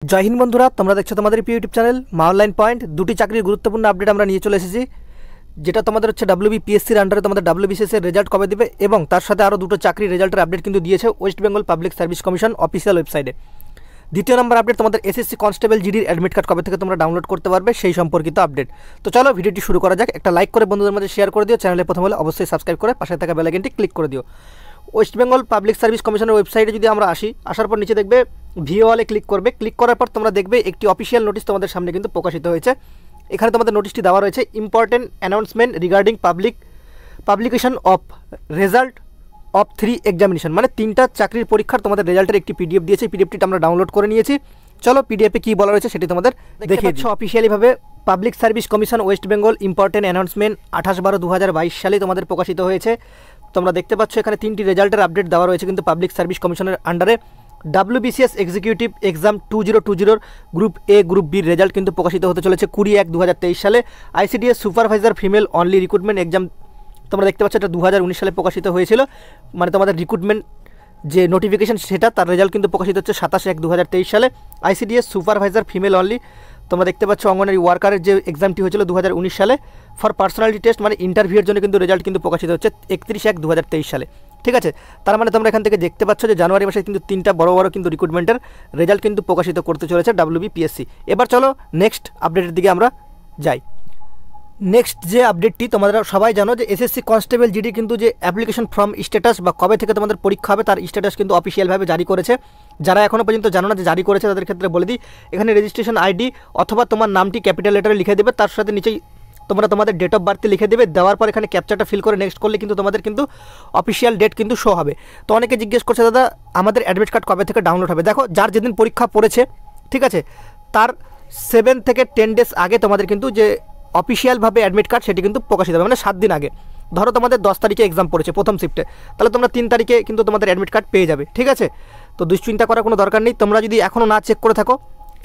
জয় হিন্দ বন্ধুরা, তোমরা দেখছো তোমাদের ইউটিউব চ্যানেল মা অনলাইন পয়েন্ট। দুটি চাকরির গুরুত্বপূর্ণ আপডেট আমরা নিয়ে চলে এসেছি, যেটা তোমাদের হচ্ছে WBPSCর আন্ডারে তোমাদের WBCS এর রেজাল্ট কবে দেবে, এবং তার সাথে আরও দুটো চাকরির রেজাল্টের আপডেট কিন্তু দিয়েছে West Bengal public service commission official ওয়েবসাইটে। দ্বিতীয় নম্বর আপডেট, তোমাদের SSC কনস্টেবল জিডির অ্যাডমিট কার্ড কবে থেকে তোমরা ডাউনলোড করতে পারবে সেই সম্পর্কিত আপডেট। তো চলো ভিডিওটি শুরু করা যাক। একটা লাইক করে বন্ধুদের মধ্যে শেয়ার করে দিও, চ্যানেলে প্রথম হলে অবশ্যই সাবস্ক্রাইব করে পাশে থাকা বেল আইকনটি ক্লিক করে দিও। ওয়েস্ট বেঙ্গল পাবলিক সার্ভিস কমিশনের ওয়েবসাইটে যদি আমরা আসার পর নিচে দেখবে ভিও ওয়ালে ক্লিক করবে। ক্লিক করার পর তোমরা দেখবে একটি অফিসিয়াল নোটিশ তোমাদের সামনে কিন্তু প্রকাশিত হয়েছে। এখানে তোমাদের নোটিশটি দেওয়া রয়েছে important announcement regarding publication of result of 3 examination, মানে 3টা চাকরির পরীক্ষার তোমাদের রেজাল্টের একটি PDF দিয়েছে। পিডিএফটি আমরা ডাউনলোড করে নিয়েছি। চলো পিডিএফে কী বলা রয়েছে সেটি তোমাদের দেখিয়ে দিচ্ছি। অফিসিয়ালিভাবে public service commission West Bengal important announcement 28/12/2022 সালে তোমাদের প্রকাশিত হয়েছে। তোমরা দেখতে পাচ্ছ এখানে 3টি রেজাল্টের আপডেট দেওয়া রয়েছে কিন্তু পাবলিক সার্ভিস কমিশনের আন্ডারে। WBCS এক্সিকিউটিভ এক্সাম 2020 গ্রুপ এ গ্রুপ বির রেজাল্ট কিন্তু প্রকাশিত হতে চলেছে 20/1/2023 সালে। ICDS supervisor female only recruitment exam তোমরা দেখতে পাচ্ছ এটা 2019 সালে প্রকাশিত হয়েছিল, মানে তোমাদের রিক্রুটমেন্ট যে নোটিফিকেশন সেটা তার রেজাল্ট কিন্তু প্রকাশিত হচ্ছে 27/1/2023 সালে। ICDS সুপারভাইজার ফিমেল অনলি তোমরা দেখতে পাচ্ছ অঙ্গনওয়াড়ি ওয়ার্কারের যে এক্সামটি হয়েছিল 2019 সালে ফর পার্সোনালিটি টেস্ট, মানে ইন্টারভিউয়ের জন্য কিন্তু রেজাল্ট কিন্তু প্রকাশিত হচ্ছে 31/1/2023 সালে। ঠিক আছে, তার মানে তোমরা এখান থেকে দেখতে পাচ্ছ যে জানুয়ারি মাসে কিন্তু 3টা বড় বড় কিন্তু রিক্রুটমেন্টের রেজাল্ট কিন্তু প্রকাশিত করতে চলেছে WBPSC। এবার চলো নেক্সট আপডেটের দিকে আমরা যাই। নেক্সট যে আপডেটটি তোমরা সবাই জানো যে SSC কনস্টেবল জিডি কিন্তু যে অ্যাপ্লিকেশন ফর্ম স্ট্যাটাস বা কবে থেকে তোমাদের পরীক্ষা হবে তার স্ট্যাটাস কিন্তু অফিসিয়ালভাবে জারি করেছে। যারা এখনও পর্যন্ত জানো না যে জারি করেছে তাদের ক্ষেত্রে বলে দিই, এখানে রেজিস্ট্রেশন ID অথবা তোমার নামটি ক্যাপিটাল লেটারে লিখে দেবে, তার সাথে নিচেই তোমরা তোমাদের ডেট অফ বার্থ লিখে দেবে। দেওয়ার পর এখানে ক্যাপচারটা ফিল করে নেক্সট করলে কিন্তু তোমাদের কিন্তু অফিসিয়াল ডেট কিন্তু শো হবে। তো অনেকে জিজ্ঞেস করছে দাদা আমাদের অ্যাডমিট কার্ড কবে থেকে ডাউনলোড হবে। দেখো যার যেদিন পরীক্ষা পড়েছে, ঠিক আছে, তার 7 থেকে 10 ডেজ আগে তোমাদের কিন্তু যে অফিসিয়ালভাবে অ্যাডমিট কার্ড সেটি কিন্তু প্রকাশিত হবে, মানে 7 দিন আগে। ধরো তোমাদের 10 তারিখে এক্সাম পড়েছে প্রথম শিফটে, তাহলে তোমরা 3 তারিখে কিন্তু তোমাদের অ্যাডমিট কার্ড পেয়ে যাবে। ঠিক আছে, তো দুশ্চিন্তা করার কোনো দরকার নেই। তোমরা যদি এখনও না চেক করে থাকো,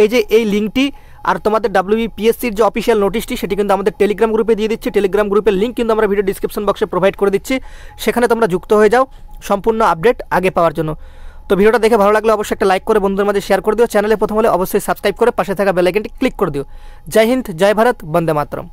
এই যে এই লিঙ্কটি আর তোমাদের WBPSCর যে অফিসিয়াল নোটিশটি সেটি কিন্তু আমাদের টেলিগ্রাম গ্রুপে দিয়ে দিচ্ছি। টেলিগ্রাম গ্রুপের লিঙ্ক কিন্তু আমরা ভিডিও ডিসক্রিপশন বক্সে প্রোভাইড করে দিচ্ছি, সেখানে তোমরা যুক্ত হয়ে যাও সম্পূর্ণ আপডেট আগে পাওয়ার জন্য। তো ভিডিওটা দেখে ভালো লাগলে অবশ্যই একটা লাইক করে বন্ধুদের মাঝে শেয়ার করে দিও, চ্যানেলে প্রথম হলে অবশ্যই সাবস্ক্রাইব করে পাশে থাকা বেল আইকনটি ক্লিক করে দিও। জয় হিন্দ, জয় ভারত, বন্দে মাতরম।